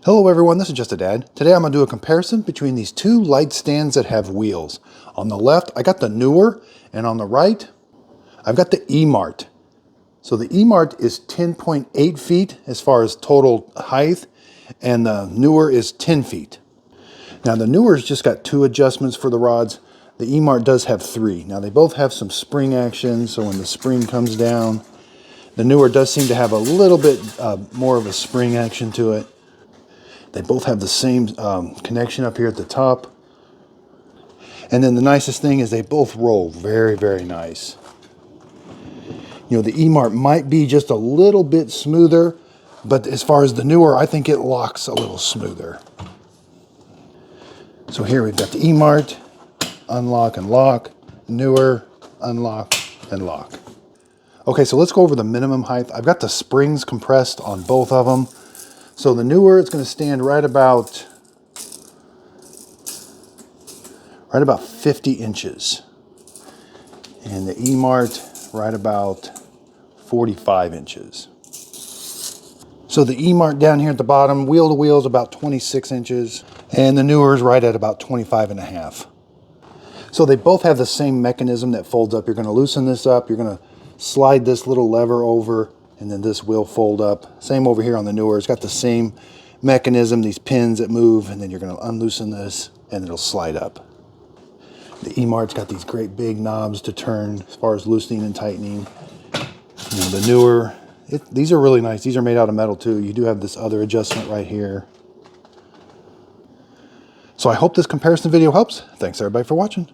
Hello everyone, this is Just a Dad. Today I'm going to do a comparison between these two light stands that have wheels. On the left, I got the Neewer, and on the right, I've got the EMART. So the EMART is 10.8 feet as far as total height, and the Neewer is 10 feet. Now the Neewer's just got two adjustments for the rods. The EMART does have three. Now they both have some spring action, so when the spring comes down, the Neewer does seem to have a little bit more of a spring action to it. They both have the same connection up here at the top. And then the nicest thing is they both roll very, very nice. You know, the EMART might be just a little bit smoother, but as far as the Neewer, I think it locks a little smoother. So here we've got the EMART, unlock and lock, Neewer, unlock and lock. Okay, so let's go over the minimum height. I've got the springs compressed on both of them. So the Neewer is going to stand right about 50 inches. And the EMART right about 45 inches. So the EMART down here at the bottom, wheel to wheel is about 26 inches. And the Neewer is right at about 25 and a half. So they both have the same mechanism that folds up. You're going to loosen this up. You're going to slide this little lever over, and then this will fold up. Same over here on the Neewer. It's got the same mechanism, these pins that move, and then you're going to unloosen this and it'll slide up. The EMART's got these great big knobs to turn as far as loosening and tightening. You know, the Neewer, these are really nice. These are made out of metal too. You do have this other adjustment right here. So I hope this comparison video helps. Thanks everybody for watching.